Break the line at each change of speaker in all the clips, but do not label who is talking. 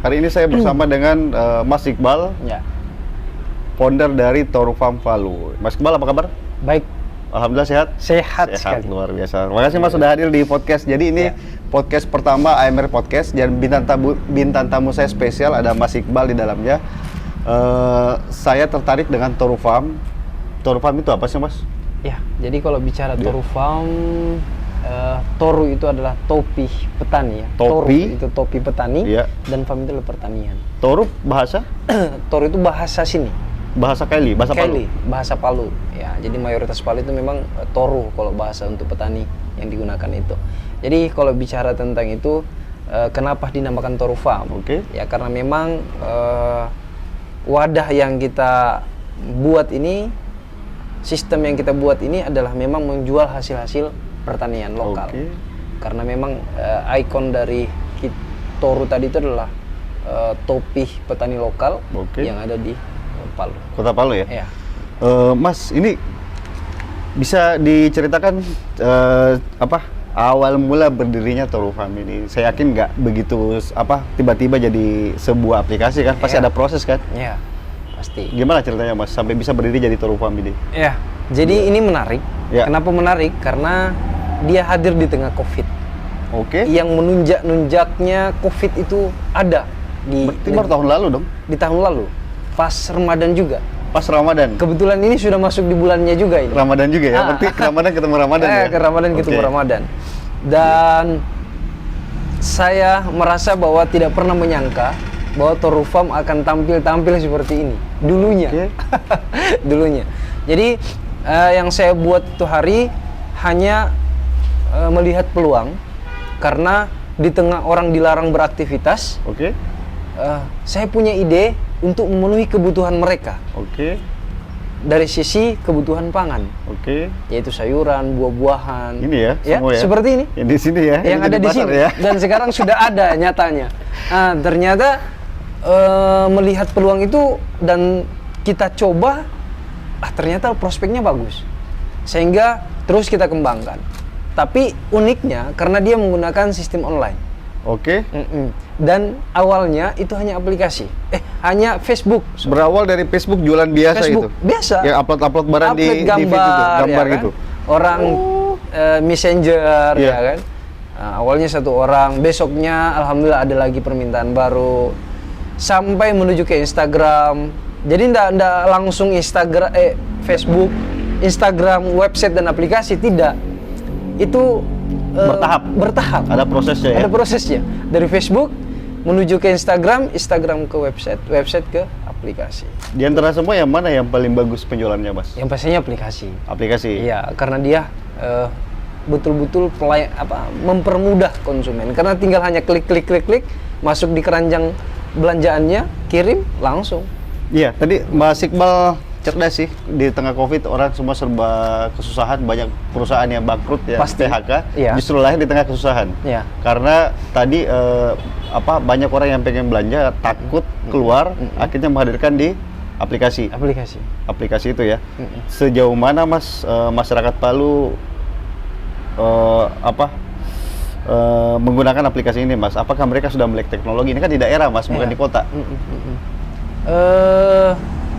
Hari ini saya bersama dengan Mas Iqbal,
Ya.
founder dari Torufam Palu. Mas Iqbal, apa kabar?
Baik,
Alhamdulillah sehat?
sehat sekali.
Luar biasa. Terima kasih Mas sudah hadir di podcast. Jadi ini podcast pertama AMR Podcast dan bintang tamu saya spesial ada Mas Iqbal di dalamnya. Saya tertarik dengan Torufam. Torufam itu apa sih Mas?
Ya, jadi kalau bicara Torufam, Toru itu adalah topi petani ya.
Topi?
Toru itu topi petani,
Iya.
dan Fam itu adalah pertanian.
Toru bahasa?
Toru itu bahasa sini.
Bahasa Kaili, bahasa Palu.
Kaili, bahasa Palu. Ya, jadi mayoritas Palu itu memang Toru kalau bahasa untuk petani yang digunakan itu. Jadi kalau bicara tentang itu, kenapa dinamakan Torufam?
Oke.
Ya karena memang wadah yang kita buat ini, sistem yang kita buat ini adalah memang menjual hasil-hasil pertanian lokal.
Oke.
Karena memang ikon dari Toru tadi itu adalah topi petani lokal yang ada di Palu.
Kota Palu ya?
Ya.
Mas, ini bisa diceritakan awal mula berdirinya Torufam ini? Saya yakin nggak begitu tiba-tiba jadi sebuah aplikasi kan? Pasti ada proses kan?
Ya, pasti.
Gimana ceritanya Mas sampai bisa berdiri jadi Torufam ini?
Ya, jadi ini menarik.
Ya.
Kenapa menarik? Karena dia hadir di tengah COVID.
Oke.
Yang menunjaknya COVID itu ada di
Berarti baru tahun lalu dong?
di tahun lalu, pas Ramadan juga.
Pas Ramadan?
Kebetulan ini sudah masuk di bulannya juga ini.
Ramadan juga ya? Berarti Ramadan ketemu Ramadan ya?
Ke Ramadan ketemu Ramadan. Dan saya merasa bahwa tidak pernah menyangka bahwa Torufam akan tampil seperti ini dulunya.
Oke.
Dulunya. Jadi yang saya buat itu hari hanya melihat peluang, karena di tengah orang dilarang beraktivitas.
Oke.
Saya punya ide untuk memenuhi kebutuhan mereka.
Oke.
Dari sisi kebutuhan pangan.
Oke.
Yaitu sayuran, buah-buahan.
Ini ya, semua ya?
Seperti ini.
Yang di sini ya?
Yang ada di
pasar
sini.
ya?
Dan sekarang sudah ada nyatanya. Ternyata melihat peluang itu dan kita coba, ternyata prospeknya bagus. Sehingga terus kita kembangkan. Tapi uniknya karena dia menggunakan sistem online.
Oke.
Dan awalnya itu hanya aplikasi, hanya Facebook.
Berawal dari Facebook jualan biasa
Facebook,
itu?
biasa.
Ya upload barang di
gambar,
feed itu, gambar
ya kan?
gitu?
Orang Messenger,
Iya.
ya kan? Awalnya satu orang, besoknya alhamdulillah ada lagi permintaan baru. Sampai menuju ke Instagram. Jadi ndak langsung Facebook, Instagram, website dan aplikasi, tidak. Itu bertahap.
Ada prosesnya ya?
Ada prosesnya. Dari Facebook menuju ke Instagram, Instagram ke website ke aplikasi.
Di antara semua yang mana yang paling bagus penjualannya, Mas?
Yang pastinya aplikasi.
Aplikasi?
Iya, karena dia betul-betul mempermudah konsumen. Karena tinggal hanya klik, masuk di keranjang belanjaannya, kirim, langsung.
Iya, tadi Mas Iqbal cerdas sih. Di tengah COVID orang semua serba kesusahan, banyak perusahaan yang bangkrut ya,
Pasti.
PHK,
Iya.
justru lahir di tengah kesusahan.
Iya.
Karena tadi banyak orang yang pengen belanja takut keluar, akhirnya menghadirkan di aplikasi. Aplikasi itu ya. Sejauh mana Mas masyarakat Palu menggunakan aplikasi ini, Mas? Apakah mereka sudah melek teknologi? Ini kan di daerah, Mas, bukan di kota.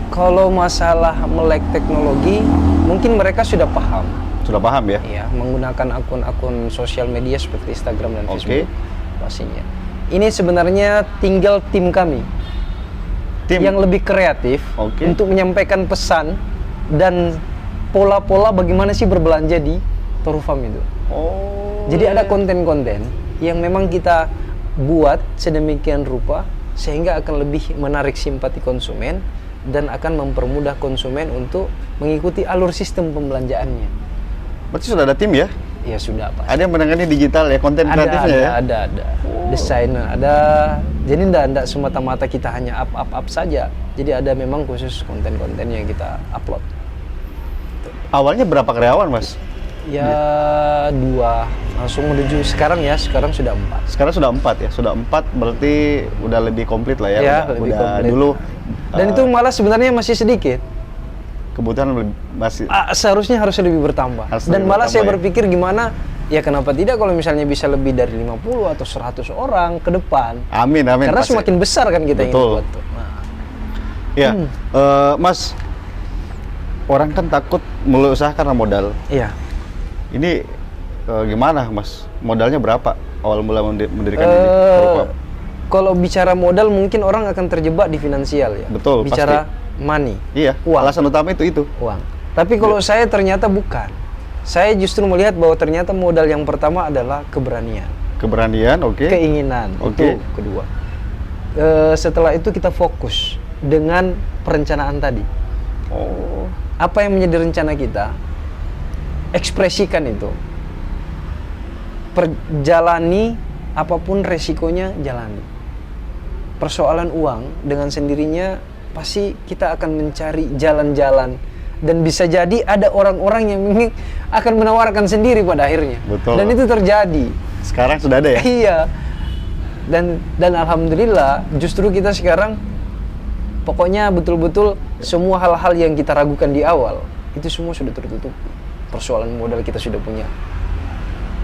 Kalau masalah melek teknologi, mungkin mereka sudah paham.
Sudah paham ya?
Iya, menggunakan akun-akun sosial media seperti Instagram dan Facebook. Pastinya. Ini sebenarnya tinggal tim kami yang lebih kreatif untuk menyampaikan pesan dan pola-pola bagaimana sih berbelanja di Torufam itu. Jadi ada konten-konten yang memang kita buat sedemikian rupa sehingga akan lebih menarik simpati konsumen dan akan mempermudah konsumen untuk mengikuti alur sistem pembelanjaannya.
Berarti sudah ada tim ya?
Ya sudah, Pak.
Ada yang menangani digital ya, konten kreatifnya ya?
Ada. Desainer, ada. Jadi enggak semata-mata kita hanya up saja. Jadi ada memang khusus konten-konten yang kita upload.
Awalnya berapa karyawan, Mas?
Ya 2, langsung menuju sekarang sudah 4.
Sekarang sudah 4 ya, sudah 4 berarti udah lebih komplit lah ya.
Ya,
udah
lebih komplit.
dulu.
Dan itu malah sebenarnya masih sedikit.
Kebutuhan masih
Seharusnya harus lebih bertambah.
Harus
Dan
lebih
malah
bertambah,
saya berpikir gimana Ya kenapa tidak kalau misalnya bisa lebih dari 50 atau 100 orang ke depan.
Amin, amin.
Karena
pasti.
semakin besar kan kita ingin
Betul.
buat tuh. Nah.
Ya, Mas, orang kan takut mulai usaha karena modal.
Iya.
Ini gimana, Mas? Modalnya berapa awal mula mendirikan ini? Torufam?
Kalau bicara modal mungkin orang akan terjebak di finansial ya.
Betul,
bicara
pasti.
money.
Iya,
uang.
alasan utama itu.
Uang. Tapi kalau saya ternyata bukan. Saya justru melihat bahwa ternyata modal yang pertama adalah keberanian.
Keberanian, oke.
Keinginan,
Oke.
itu kedua. Setelah itu kita fokus dengan perencanaan tadi.
Oh,
Apa yang menjadi rencana kita, ekspresikan itu. Perjalani apapun resikonya, jalani. Persoalan uang dengan sendirinya pasti kita akan mencari jalan-jalan. Dan bisa jadi ada orang-orang yang akan menawarkan sendiri pada akhirnya.
Betul.
Dan itu terjadi.
sekarang sudah ada ya?
Iya. Dan alhamdulillah justru kita sekarang pokoknya betul-betul semua hal-hal yang kita ragukan di awal itu semua sudah tertutup. Persoalan modal kita sudah punya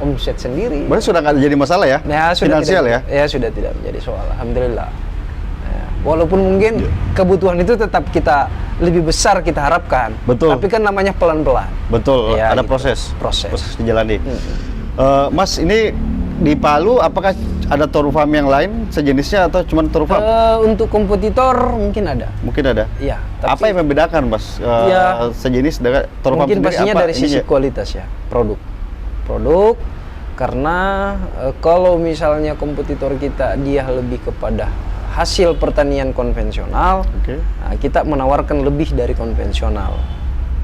omset sendiri.
Berarti sudah nggak jadi masalah ya?
Nah, sudah
finansial
tidak,
ya?
Ya sudah tidak menjadi soal, alhamdulillah. Nah, walaupun mungkin kebutuhan itu tetap kita lebih besar kita harapkan.
Betul.
Tapi kan namanya pelan-pelan.
Betul,
Ya,
ada
gitu.
proses dijalani. Mas, ini di Palu apakah ada Torufam yang lain sejenisnya atau cuma Torufam?
Untuk kompetitor mungkin ada.
Mungkin ada.
Iya.
Apa yang membedakan, Mas?
Ya,
sejenis dengan Torufam
mungkin
sendiri
pastinya
apa
dari sisi
ininya?
kualitas ya, produk karena kalau misalnya kompetitor kita dia lebih kepada hasil pertanian konvensional,
Oke.
nah, kita menawarkan lebih dari konvensional,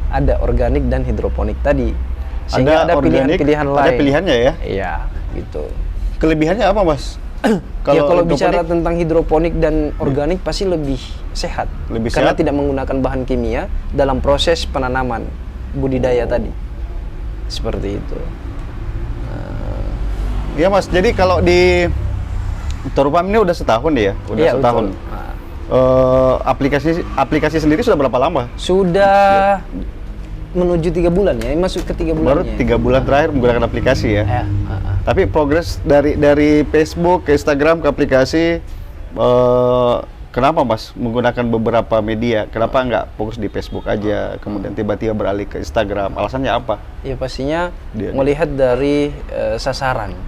ada organik dan hidroponik tadi, sehingga ada
organik,
pilihan-pilihan lain.
Ada pilihannya ya?
Iya, gitu.
Kelebihannya apa, Mas?
Kalau
hidroponik,
bicara tentang hidroponik dan organik pasti lebih sehat.
Lebih
karena
sehat?
tidak menggunakan bahan kimia dalam proses penanaman budidaya tadi. Seperti itu.
Iya, Mas. Jadi kalau di Torufam ini udah setahun ya? Udah
Iya,
setahun.
betul. Nah,
Aplikasi sendiri sudah berapa lama?
sudah menuju 3 bulan ya, masuk ke 3 bulan.
Baru 3 bulan terakhir menggunakan aplikasi ya?
Ya,
Tapi progres dari Facebook ke Instagram ke aplikasi, kenapa, Mas, menggunakan beberapa media? Kenapa nggak fokus di Facebook aja, kemudian tiba-tiba beralih ke Instagram? Alasannya apa?
ya pastinya
Dia-
melihat dari sasaran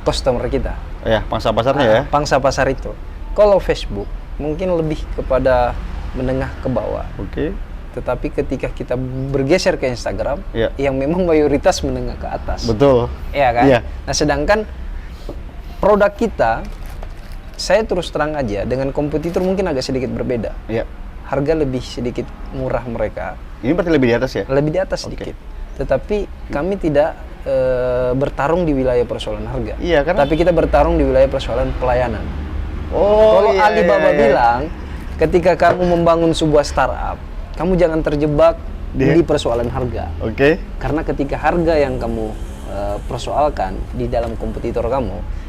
customer kita.
Ya, pangsa pasarnya ya?
Pangsa pasar itu. Kalau Facebook mungkin lebih kepada menengah ke bawah.
Oke.
Tetapi ketika kita bergeser ke Instagram,
Iya.
yang memang mayoritas menengah ke atas.
Betul.
Iya kan?
Iya.
Nah, sedangkan produk kita, saya terus terang aja, dengan kompetitor mungkin agak sedikit berbeda.
Iya.
Harga lebih sedikit murah mereka,
Ini berarti lebih di atas ya?
lebih di atas
Oke.
sedikit. Tetapi kami tidak bertarung di wilayah persoalan harga.
Iya, karena-
Tapi kita bertarung di wilayah persoalan pelayanan.
Oh,
Kalau
iya,
Alibaba
iya, iya.
bilang, ketika kamu membangun sebuah startup, kamu jangan terjebak
Dia-
di persoalan harga.
Oke.
Karena ketika harga yang kamu persoalkan di dalam kompetitor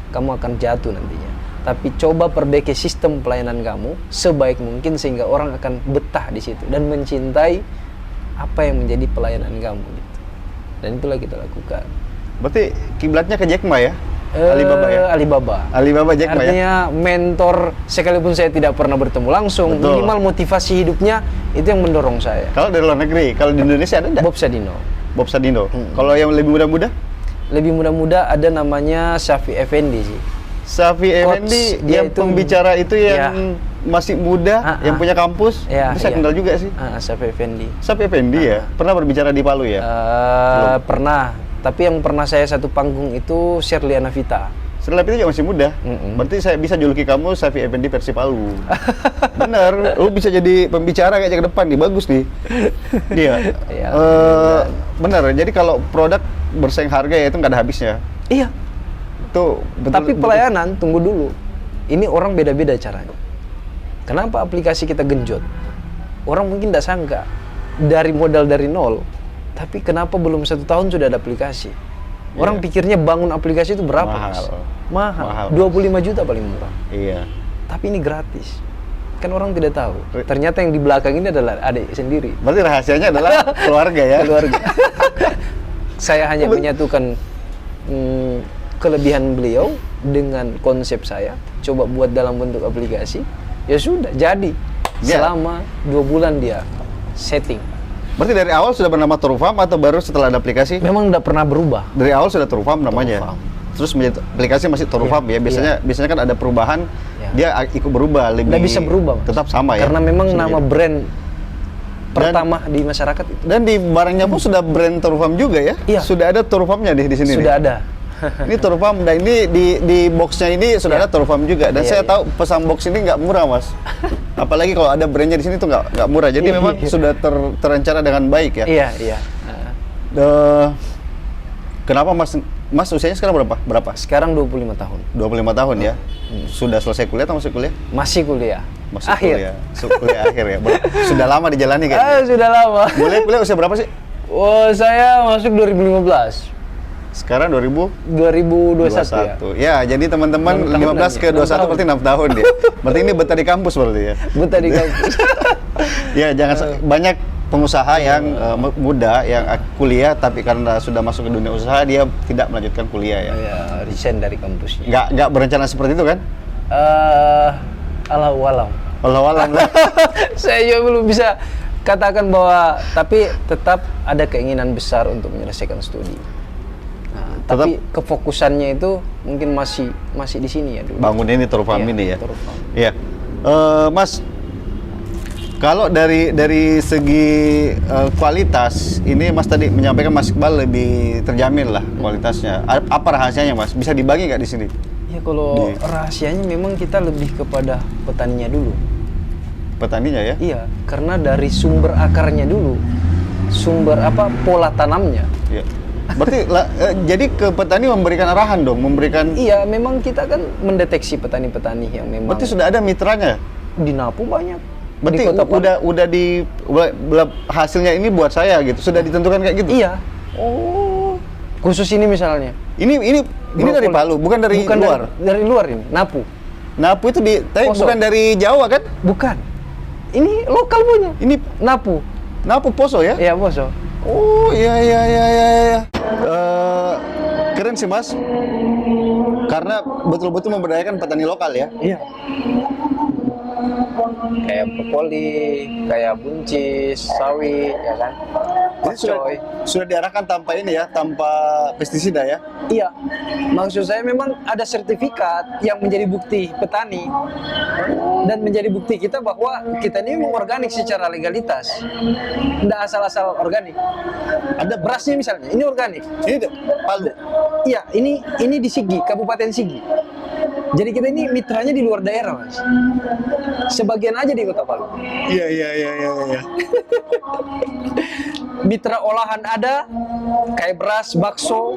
kamu akan jatuh nantinya. Tapi coba perbaiki sistem pelayanan kamu sebaik mungkin sehingga orang akan betah di situ dan mencintai apa yang menjadi pelayanan kamu gitu. Dan itulah kita lakukan.
Berarti kiblatnya ke Jack Ma ya? Alibaba ya?
Alibaba.
Alibaba Jack Ma ya?
Artinya mentor, sekalipun saya tidak pernah bertemu langsung,
Betul.
minimal motivasi hidupnya itu yang mendorong saya.
Kalau dari luar negeri, kalau di Indonesia ada nggak?
Bob Sadino.
Bob Sadino. Kalau yang lebih muda-muda?
Lebih muda-muda ada namanya Syafi Effendi sih.
Safi
Coach,
Effendi,
dia
yang
itu-
pembicara itu yang
Ya.
masih muda, yang punya kampus,
Ya,
itu saya
iya.
kenal juga sih.
Syafi Effendi.
Safi Effendi ya, pernah berbicara di Palu ya?
Pernah, tapi yang pernah saya satu panggung itu Shirley Anavita.
Setelah itu juga masih muda. Berarti saya bisa juluki kamu Safi Effendi versi Palu. Bener, lu bisa jadi pembicara kayak ke depan nih, bagus nih. Iya.
Iya,
Bener, jadi kalau produk bersaing harga ya itu nggak ada habisnya.
Iya.
Itu betul.
Tapi pelayanan, tunggu dulu. Ini orang beda-beda caranya. Kenapa aplikasi kita genjot? Orang mungkin tidak sangka dari modal dari nol, tapi kenapa belum 1 tahun sudah ada aplikasi? Orang pikirnya bangun aplikasi itu berapa?
Mahal.
Mas?
Mahal.
25 juta paling murah.
Iya.
Tapi ini gratis. Kan orang tidak tahu. Ternyata yang di belakang ini adalah adik sendiri.
Berarti rahasianya adalah keluarga ya.
Keluarga. Saya hanya menyatukan kelebihan beliau dengan konsep saya, coba buat dalam bentuk aplikasi, ya sudah jadi. Selama 2 bulan dia setting.
Berarti dari awal sudah bernama Torufam atau baru setelah ada aplikasi?
Memang tidak pernah berubah.
Dari awal sudah Torufam namanya.
Torufam.
Terus menjadi aplikasi masih Torufam ya. Biasanya kan ada perubahan, dia ikut berubah lebih.
Nggak bisa berubah, Mas.
Tetap sama ya.
Karena memang nama brand pertama di masyarakat itu.
Dan di barangnya pun sudah brand Torufam juga ya?
Iya.
Sudah ada Torufamnya di sini.
Sudah ada.
Ini Torufam, dan ini di boxnya ini sudah ada Torufam juga. Dan saya tahu pesan box ini nggak murah, Mas. Apalagi kalau ada brandnya di sini tuh nggak murah. Jadi memang sudah terencana dengan baik ya.
Iya.
Kenapa Mas usianya sekarang berapa?
Sekarang 25 tahun.
25 tahun ya. Sudah selesai kuliah atau masih kuliah?
Masih kuliah.
Masih
akhir.
Kuliah akhir ya. Sudah lama dijalani kayaknya.
Sudah lama.
Kuliah usia berapa sih?
Oh, saya masuk 2015.
Sekarang
2021 ya.
Ya, jadi teman-teman 15 ke 21 berarti 6 tahun ya. Berarti ini betah di kampus berarti ya.
Betah di kampus.
Ya, jangan banyak pengusaha yang muda yang kuliah tapi karena sudah masuk ke dunia usaha dia tidak melanjutkan kuliah ya.
Ya, resign dari kampusnya.
Nggak berencana seperti itu kan?
Allahu
alam lah.
Saya juga belum bisa katakan bahwa, tapi tetap ada keinginan besar untuk menyelesaikan studi. Tapi kefokusannya itu mungkin masih di sini ya dulu.
Bangun ini Torufam ini ya.
Torufam.
Iya. Mas, kalau dari segi kualitas ini Mas tadi menyampaikan Mas Iqbal lebih terjamin lah kualitasnya. Apa rahasianya Mas? Bisa dibagi nggak di sini?
Ya kalau rahasianya memang kita lebih kepada petaninya dulu.
Petaninya ya?
Iya, karena dari sumber akarnya dulu, sumber pola tanamnya.
Iya. Berarti jadi ke petani memberikan arahan dong, memberikan.
Iya, memang kita kan mendeteksi petani-petani yang memang.
Berarti sudah ada mitranya.
Di Napu banyak.
Berarti udah hasilnya ini buat saya gitu. Sudah ditentukan kayak gitu.
Iya. Oh. Khusus ini misalnya.
Ini dari Palu, bukan dari luar.
Dari luar ini, Napu.
Napu itu tapi bukan dari Jawa kan?
Bukan. Ini lokal punya.
Ini
Napu.
Napu Poso ya?
Iya, Poso.
Oh, iya. Keren sih Mas, karena betul-betul memberdayakan petani lokal ya.
Iya. Kayak brokoli, kayak buncis, sawi, ya kan.
Jadi sudah diarahkan tanpa ini ya, tanpa pestisida ya.
Iya. Maksud saya memang ada sertifikat yang menjadi bukti petani dan menjadi bukti kita bahwa kita ini memang organik secara legalitas. Tidak asal-asal organik. Ada berasnya misalnya, ini organik.
Ini Palu.
Iya, ini di Sigi, Kabupaten Sigi. Jadi kita ini mitranya di luar daerah, Mas. Sebagian aja di Kota Palu.
Iya.
Mitra olahan ada, kayak beras, bakso,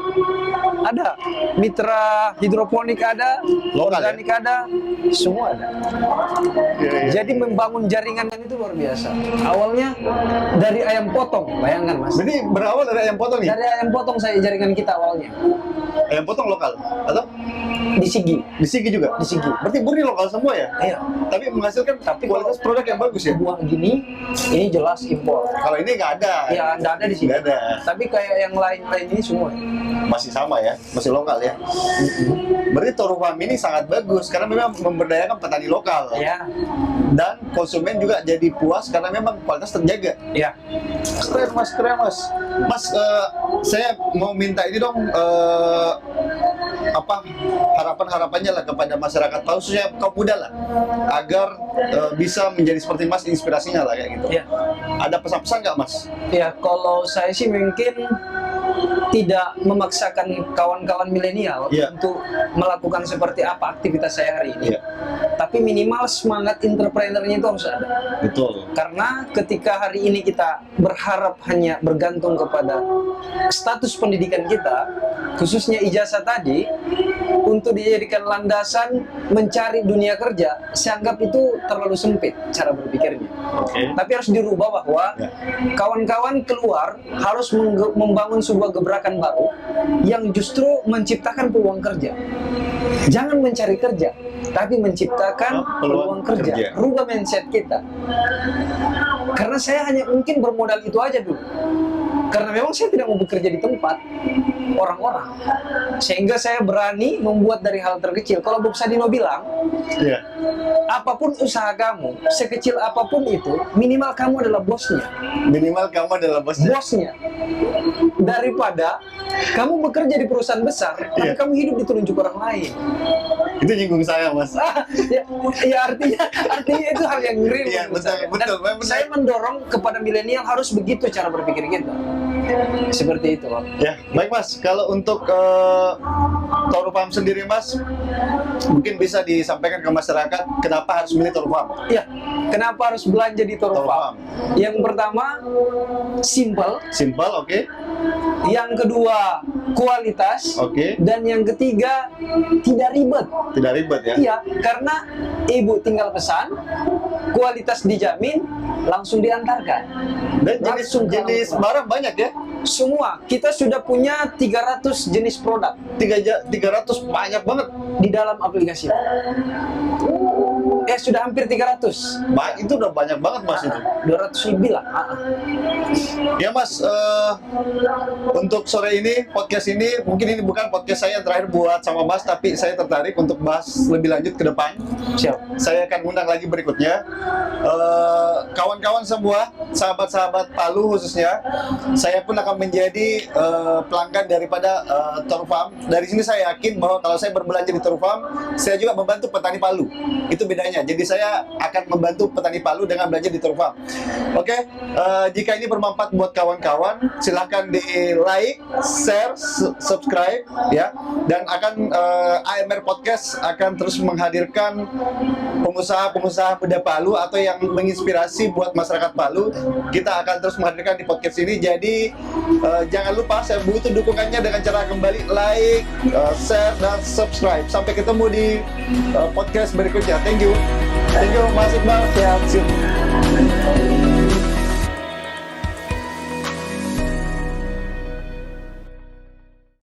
ada. Mitra hidroponik ada,
lokal
organik ada, semua ada. Jadi membangun jaringan itu luar biasa. Awalnya dari ayam potong, bayangkan Mas.
Jadi berawal dari ayam potong nih?
Dari ayam potong saya jaringan kita awalnya.
Ayam potong lokal? Atau?
Di Sigi.
Di Sigi juga?
Di Sigi.
Berarti murni lokal semua ya?
Iya.
Tapi menghasilkan kualitas produk yang bagus ya?
Buah gini, ini jelas impor.
Kalau ini nggak ada.
Iya, nggak ada di sini.
Nggak ada.
Tapi kayak yang lain-lain ini semua.
Masih sama ya? Masih lokal ya? Berarti Torufam ini sangat bagus karena memang memberdayakan petani lokal.
Iya.
Dan konsumen juga jadi puas karena memang kualitas terjaga.
Iya.
Keren Mas. Mas, saya mau minta ini dong, harapannya lah kepada masyarakat, khususnya kaum muda lah, agar bisa menjadi seperti Mas, inspirasinya lah kayak gitu.
Iya.
Ada pesan-pesan nggak Mas?
Ya, kalau saya sih mungkin tidak memaksakan kawan-kawan milenial untuk melakukan seperti apa aktivitas saya hari ini. Tapi minimal semangat entrepreneurnya itu harus ada.
Betul.
Karena ketika hari ini kita berharap hanya bergantung kepada status pendidikan kita, khususnya ijazah tadi, untuk dijadikan landasan mencari dunia kerja, saya anggap itu terlalu sempit cara berpikirnya. Tapi harus dirubah bahwa kawan-kawan keluar harus membangun sebuah gebrakan baru yang justru menciptakan peluang kerja. Jangan mencari kerja, tapi menciptakan peluang kerja. Rubah mindset kita. Karena saya hanya mungkin bermodal itu aja dulu. Karena memang saya tidak mau bekerja di tempat orang-orang, sehingga saya berani membuat dari hal terkecil. Kalau Bob Sadino bilang, apapun usaha kamu, sekecil apapun itu, minimal kamu adalah bosnya.
Minimal kamu adalah bosnya.
Bosnya. Daripada kamu bekerja di perusahaan besar, tapi kamu hidup ditunjuk orang lain.
Itu nyinggung saya, Mas.
Ya artinya itu hal yang real.
Iya, betul.
Saya mendorong kepada milenial harus begitu cara berpikir kita. Seperti itu, Bang.
Ya, baik Mas. Kalau untuk Torufam sendiri, Mas, mungkin bisa disampaikan ke masyarakat kenapa harus milih Torufam?
Ya, kenapa harus belanja di Torufam? Yang pertama, simple.
Simple, oke.
Yang kedua, kualitas.
Oke.
Dan yang ketiga, tidak ribet.
Tidak ribet ya?
Iya, karena ibu tinggal pesan, kualitas dijamin, langsung diantarkan.
Dan jenis barang banyak ya?
Semua. Kita sudah punya 300 jenis produk.
300 banyak banget
di dalam aplikasi. Sudah hampir 300.
Itu udah banyak banget, Mas, itu.
200 lebih lah.
Ya, Mas, untuk sore ini, podcast ini, mungkin ini bukan podcast saya yang terakhir buat sama Mas, tapi saya tertarik untuk bahas lebih lanjut ke depan.
Siap.
Saya akan undang lagi berikutnya. Kawan-kawan semua, sahabat-sahabat Palu khususnya, saya pun akan menjadi pelanggan daripada Torufam. Dari sini saya yakin bahwa kalau saya berbelanja di Torufam, saya juga membantu petani Palu. Itu bedanya. Jadi saya akan membantu petani Palu dengan belanja di Torufam. Oke, jika ini bermanfaat buat kawan-kawan, silahkan di like, share, subscribe ya. Dan akan AMR Podcast akan terus menghadirkan pengusaha-pengusaha muda Palu atau yang menginspirasi buat masyarakat Palu. Kita akan terus menghadirkan di podcast ini. Jadi jangan lupa, saya butuh dukungannya dengan cara kembali like, share, dan subscribe. Sampai ketemu di podcast berikutnya. Thank you, Mas Iqbal.
Siap.